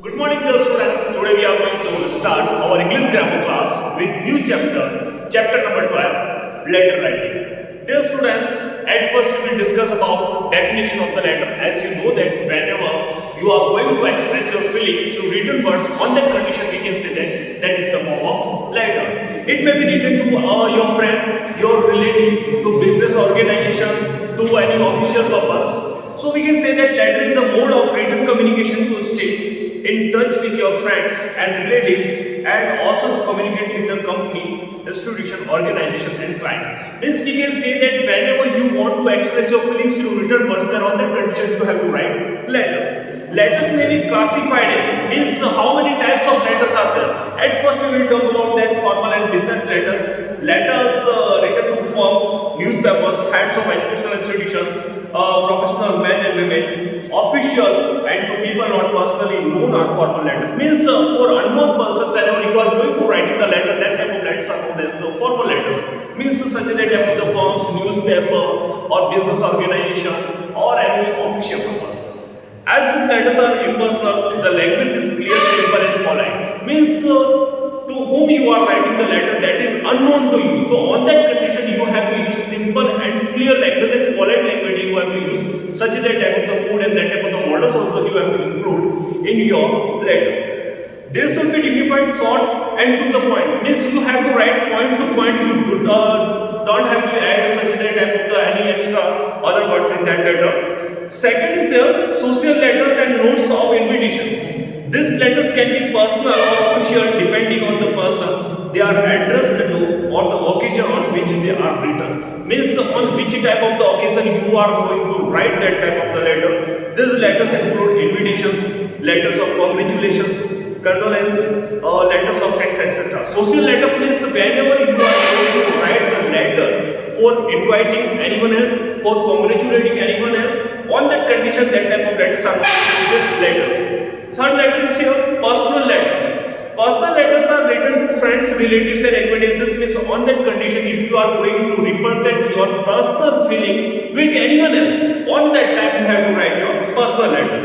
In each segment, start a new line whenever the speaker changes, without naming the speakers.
Good morning, dear students. Today we are going to start our English grammar class with new chapter number 12, letter writing. Dear students, at first we will discuss about definition of the letter. As you know that whenever you are going to express your feeling through written words, on that condition we can say that is the form of letter. It may be written to your friend, your relative, to business organization, to any official purpose. So we can say that letter is a mode of written communication to stay in touch with your friends and relatives, and also to communicate with the company, institution, organization and clients. Means we can say that whenever you want to express your feelings through written words, then on that condition you have to write letters. Letters may be classified as, means how many types of letters are there. At first we will talk about that formal and business letters. Letters written to firms, newspapers, heads of educational institutions, professional men and women, official and to people not personally known are formal letters. Means for unknown persons, whenever you are going to write the letter, that type of letters are known as the formal letters. Means such a type of the firms, newspaper or business organization or any official purpose. As these letters are impersonal, the language is clear, simple and polite. Means to whom you are writing the letter, that is unknown to you. So on that condition you have to use simple and clear language and polite language you have to use. Such as that type of the code and that type of the models also you have to include in your letter. This should be dignified, short and to the point. Means you have to write point to point. You don't have to add such a type of any extra other words in that letter. Second is the social letters and notes of invitation. These letters can be personal or official depending on the person they are addressed to or the occasion on which they are written. Means on which type of the occasion you are going to write that type of the letter. These letters include invitations, letters of congratulations, condolence, letters of thanks, etc. Social letters means whenever you are going to write the letter for inviting anyone else, for congratulating anyone else, on that condition that type of letters are social letters. Third letter is here, personal letters. Personal letters are written to friends, relatives and acquaintances. Means on that condition, if you are going to represent your personal feeling with anyone else, on that time you have to write your personal letter.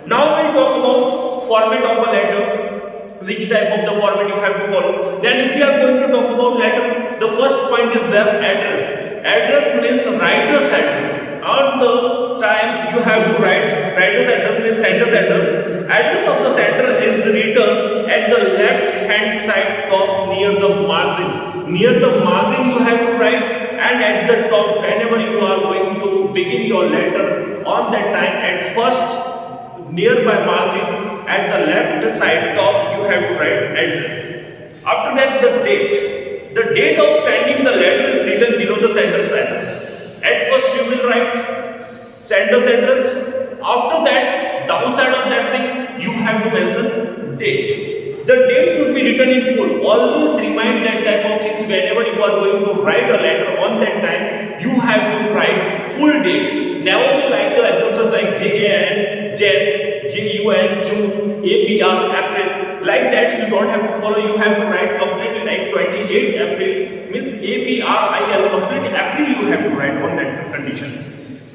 Now we'll talk about format of a letter, which type of the format you have to follow. Then if we are going to talk about letter, the first point is their address. Address means writer's address. On the time you have to write writer's address means sender's address. Address of the sender is written at the left hand side top near the margin. Near the margin you have to write, and at the top whenever you are going to begin your letter, on that time at first nearby margin at the left side top you have to write address. After that the date. The date of sending the letter is written below the sender's address. At first you will write sender's address. After that, downside of that thing, you have to mention date. The date should be written in full. Always remind that type of things whenever you are going to write a letter. On that time, you have to write full date. Never be like the examples like Jan, June, April, April. Like that, you don't have to follow. You have to write completely like 28th April. Means April, complete April you have to write on that condition.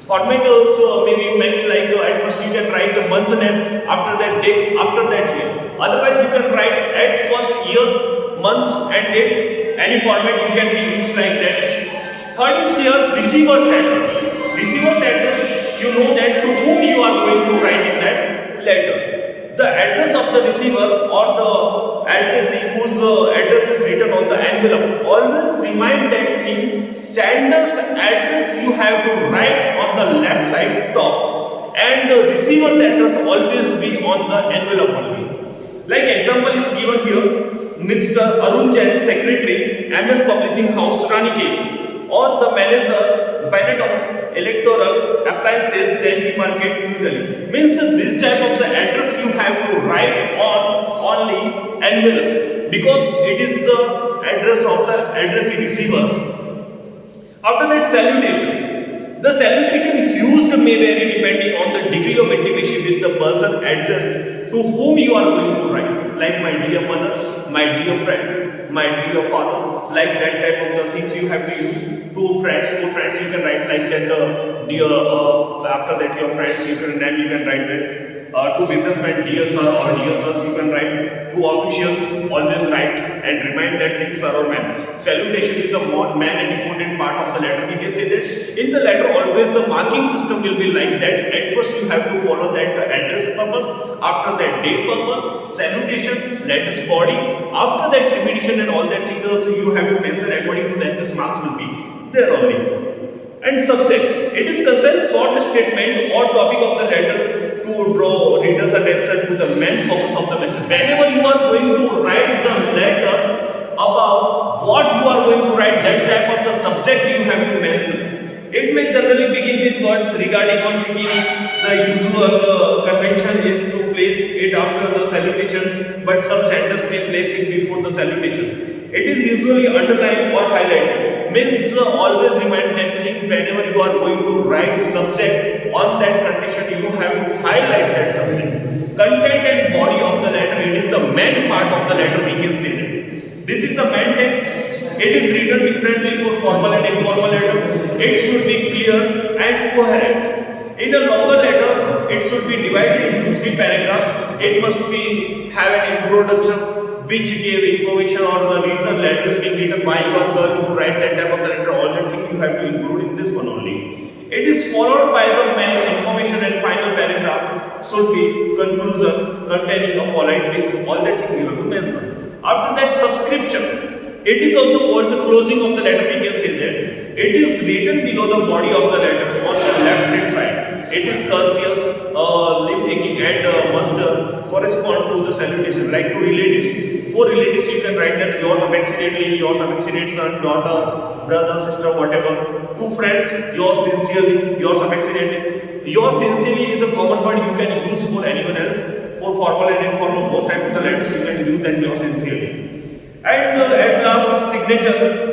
Format also maybe like at first you can write the month name, after that date, after that year. Otherwise you can write at first year, month and date. Any format you can be used like that. Third is here receiver's address. Receiver's address, you know that to whom you are going to write in that letter. The address of the receiver or the addressee whose address is written on the envelope. Always remind that thing. Sender's address you have to write on the left side top, and the receiver's address always be on the envelope only. Like example is given here, Mr. Arun Jain, Secretary, MS Publishing House, Ranikhet, or the manager, Benetton Electoral Appliances, Jainti Market, New Delhi. Means this type of the address you have to write on only envelope, because it is the address of the addressee receiver. After that, salutation. The salutation used may vary depending on the degree of intimacy with the person addressed to whom you are going to write. Like my dear mother, my dear friend, my dear father. Like that type of the things you have to use. To friends you can write like that. Dear. After that, your friends you can write that. to businessmen, dear sir or dear sirs, you can write. To officials, always write and remind that things sir or ma'am. Salutation is a man and important part of the letter. We can say that in the letter always the marking system will be like that. At first you have to follow that address purpose, after that date purpose, salutation, letters body, after that repetition and all that things also you have to mention according to that. This marks will be there only. And subject, it is concerned short statement or topic of the letter to draw reader's attention to the main focus of the message. Whenever you are going to write the letter about what you are going to write, that type of the subject you have to mention. It may generally begin with words regarding or seeking. The usual convention is to place it after the salutation, but some centers may place it before the salutation. It is usually underlined or highlighted. Means always remind that thing whenever you are going to write subject on that condition, you have to highlight that subject. Content and body of the letter, it is the main part of the letter, we can say that. This is the main text. It is written differently for formal and informal letter. It should be clear and coherent. In a longer letter, it should be divided into 3 paragraphs. It must be have an introduction which gave information or the reason letter is being written, why you are going to write that type of the letter, all that thing you have to include in this one only. It is followed by the main information and final paragraph should be conclusion containing a polite wish, all that thing you have to mention. After that, subscription. It is also called the closing of the letter, we can say that. It is written below the body of the letter on the left hand side. It is courteous, leave-taking and must correspond to the salutation, like to relatives. For relatives, you can write that yours affectionately, yours affectionate son, daughter, brother, sister, whatever. To friends, yours sincerely, yours affectionately. Yours sincerely is a common word you can use for anyone else. For formal and informal, both types of the letters you can use that yours sincerely. And at last, signature.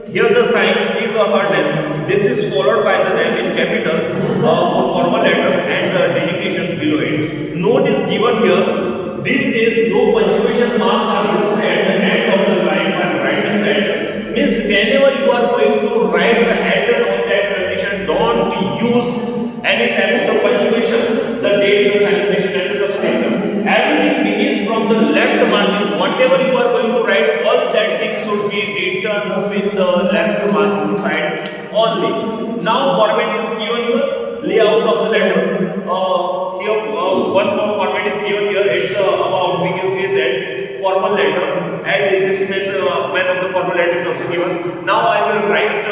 Here the sign his or her name. This is followed by the name in capitals for formal letters and the designation below it. Note is given here. These days, no punctuation marks are used at the end of the line while writing that. Means whenever you are going to write the address on that condition, don't use any type of the punctuation, the date, the salutation, and the subscription. Everything begins from the left margin. Whatever you are going to write, all that things should be written with the left margin side only. Now, format is given here. Layout of the letter. One more format is given here. It's about, we can say that, formal letter, and specimen man of the formal letter is also given. Now I will write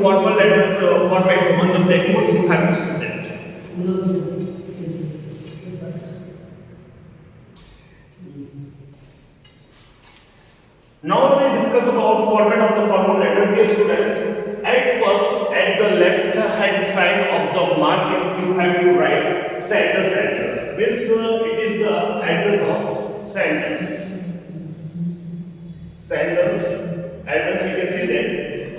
formal letters format on the blackboard. You have to see that. Now we discuss about format of the formal letter. Dear students, at first, at the left hand side of the margin, you have to write sender's address. This it is the address of senders. Sender's address, you can say that.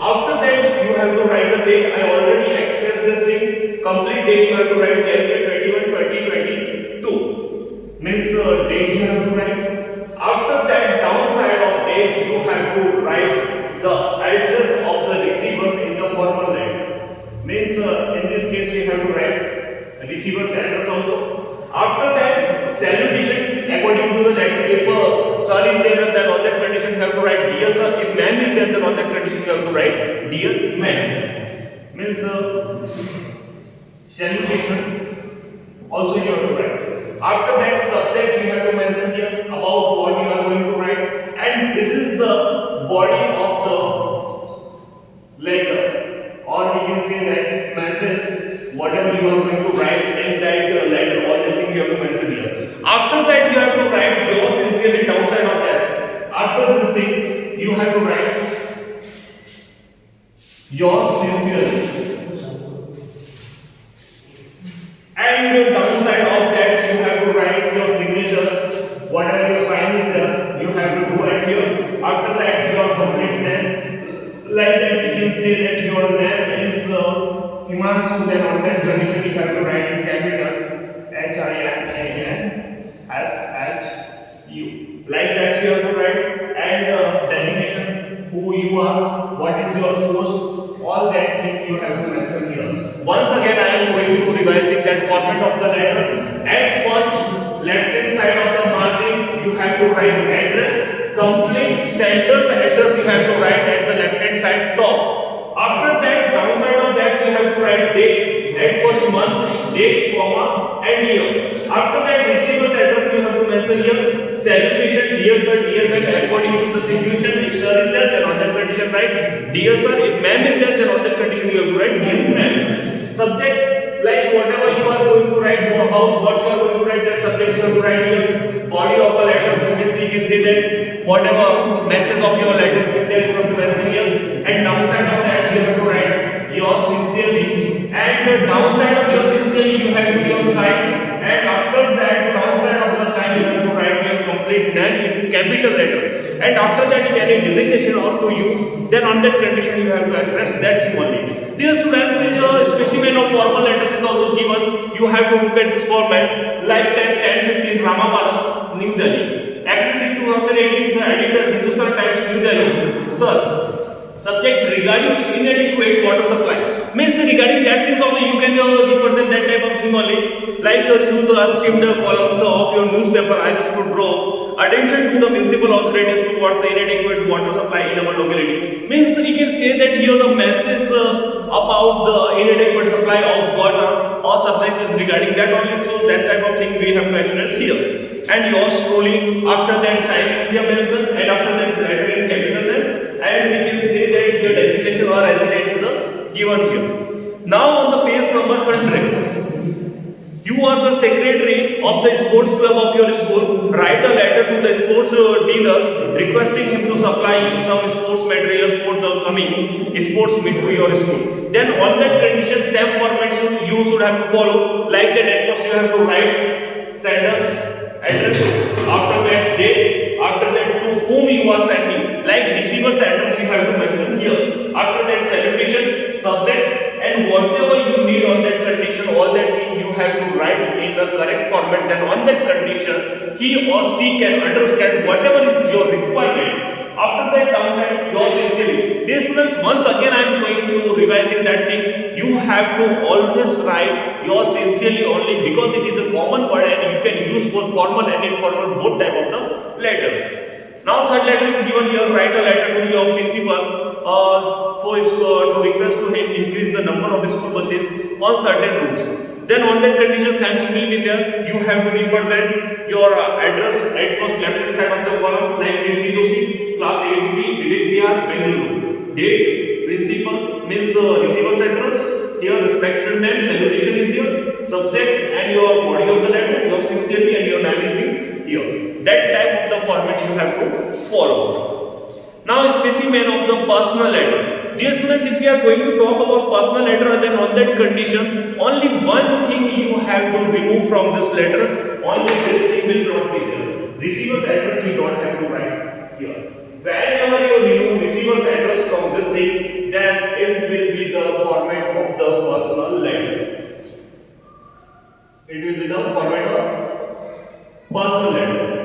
After that, you have to write the date. I already expressed this thing. Complete date you have to write January 21, 2022. Means date you have to write. After that, downside of date, you have to write the address of the receivers in the formal letter. Means in this case, you have to write receiver's address also. After that, salutation according to the letter. If sir is there, then on that condition you have to write dear sir. If ma'am is there, then on that condition you have to write dear ma'am. Means salutation also you have to write. After that, subject you have to mention here about what you are going to write, and this is the body of the letter, or we can say that message, whatever you are going to write in that letter, all the thing you have to mention here. After that, you have to write yours sincerely downside of that. After these things, you have to write yours sincerely. And downside of that, you have to write your signature, whatever your sign is there, you have to do it here. After that, your complete name, like that, you can say that your name is Himanshu, then on that condition, you have to write in capital HIMANSHU. Like that, you have to write, and designation, who who you are, what is your post, all that thing you have to mention here. Once again, I am going to revising that format of the letter. At first, left hand side of the margin, you have to write address, complete sender's address you have to write at the left hand side top. After that, downside of that, you have to write date, at first month, date, comma, and year. After that, receiver's address you have to mention here. Salutation, dear sir, dear ma'am, according to the situation. If sir is there, then on that condition write dear sir. If ma'am is there, then on that condition you have to write dear ma'am. Subject, like whatever you are going to write about, what you are going to write, that subject you have to write here. Body of a letter, which we can say that whatever message of your letter is there, you have to mention here. And downside of that, you have to write your sincerely. And downside of your sincerely, you have to your sign. And after that, downside of the sign, you have to write your complete name in capital letter. And after that, if any designation out to you, then on that condition you have to express that thing only. Dear students, a specimen of formal letters is also given. You have to look at this format like that 1015 Ramapalas, New Delhi. April 2018, the editor Hindustan Times, New Delhi. Sir, subject regarding inadequate water supply. Means regarding that things only you can represent that type of thing only. Like through the skimmed columns of your newspaper, I just to draw attention to the municipal authorities towards the inadequate water supply in our locality. Means we can say that here the message about the inadequate supply of water or subject is regarding that only. So that type of thing we have to address here. And your scrolling after that sign is here mentioned, and after that letter in capital letter, and we can say that your designation or resident is given here. Now on the page number 100. You are the secretary of the sports club of your school. Write a letter to the sports dealer requesting him to supply you some sports material for the coming sports meet to your school. Then on that condition, same format you should have to follow. Like that, at first you have to write sender's address. After that, date. After that, to whom you are sending. Like receiver's address you have to mention here. After that, salutation, subject. And whatever you need on that condition, all that thing you have to write in the correct format. Then on that condition, he or she can understand whatever is your requirement. After that, downside, your sincerely. Dear students, once again I am going to revising that thing. You have to always write your sincerely only, because it is a common word and you can use for formal and informal both type of the letters. Now third letter is given here. Write a letter to your principal to request to him increase the number of school buses on certain routes. Then on that condition, same thing will be there. You have to represent your address at first left hand side of the column, like Joshi, class 8B, Vivek Bihar, Bengaluru. Date, principal means receiver's address. Here respected name, salutation is here. Subject and your body of the letter, your sincerely and your name is being here. That type of the format you have to follow. Now specimen of the personal letter. Dear students, if we are going to talk about personal letter, then on that condition, only one thing you have to remove from this letter. Only this thing will not be there. Receiver's address you don't have to write here. Whenever you remove receiver's address from this thing, then it will be the format of the personal letter. It will be the format of personal letter.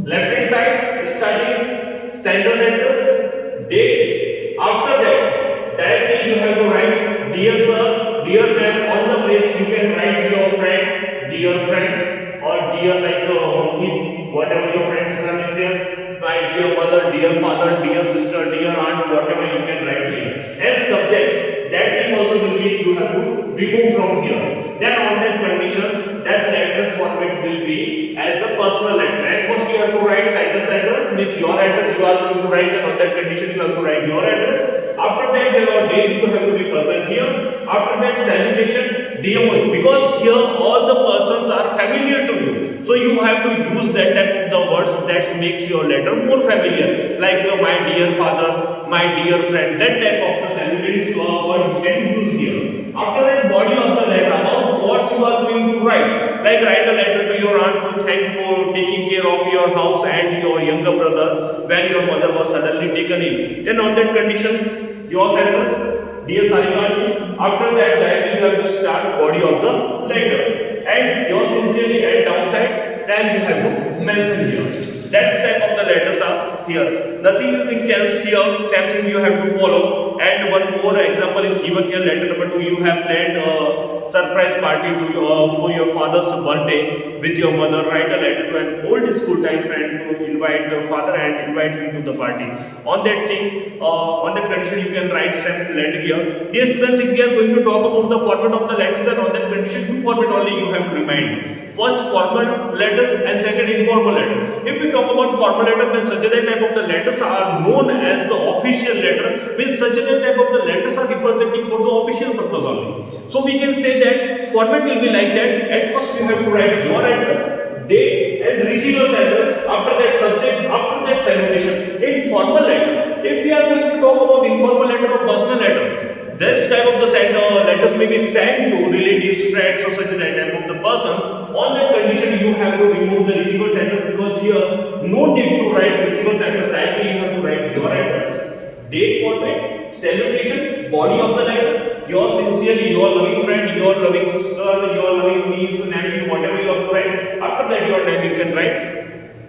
Left hand side, starting sender's address, date. After that, directly you have to write dear sir, dear ma'am. On the place you can write your friend, or dear like Mohit, whatever your friend's name is there. My dear mother, dear father, dear sister, dear aunt, whatever you can write here. As subject, that thing also will be you have to remove from here. Then on that condition, that letter's format will be as a personal letter. And first you have to write sender's address, means your address you are going to write, and on that condition you have to write your address. After that, your date you have to represent here. After that, salutation, dear Mohit, because here all the persons are familiar to you. So you have to use that type of the words that makes your letter more familiar. Like my dear father, my dear friend, that type of the salutation word you can use here. After that, body of the letter, about what you are going to write. Like write a letter to your aunt to thank for taking care of your house and your younger brother when your mother was suddenly taken in. Then on that condition, your address, dear Sarikati. After that, directly you have to start body of the letter. And your sincerely and downside, then you have to mention here. That type of the letters are here. Nothing is being changed here. Same thing you have to follow. And one more example is given here. Letter number 2. You have planned a surprise party for your father's birthday with your mother. Write a letter to an old school time friend to invite the father and invite him to the party. On that thing, on that condition, you can write same letter here. Dear students, if we are going to talk about the format of the letters, then on that condition, two format only you have to remind. First formal letters and second informal letter. If we talk about formal letter, then such a type of the letters are known as the official letter. Means such a type of the letters are representing for the official purpose only. So we can say that format will be like that. At first you have to write your address, date and receiver's address. After that subject, after that salutation. In formal letter, if we are going to talk about informal letter or personal letter, this type of the letters may be sent to relatives, friends or such a type of the person. On that condition, you have to remove the receiver's address, because here no need to write receiver's address. Directly you have to write your address, date format, salutation, body of the letter, your sincerely, your loving friend, your loving sister, your loving niece, nephew, whatever you have to write. After that, your name you can write.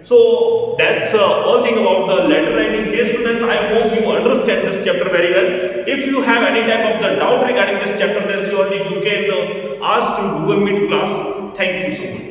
So that's all thing about the letter writing. Dear students, I hope you understand this chapter very well. If you have any type of the doubt regarding this chapter, then surely you can ask in Google Meet class. Thank you so much.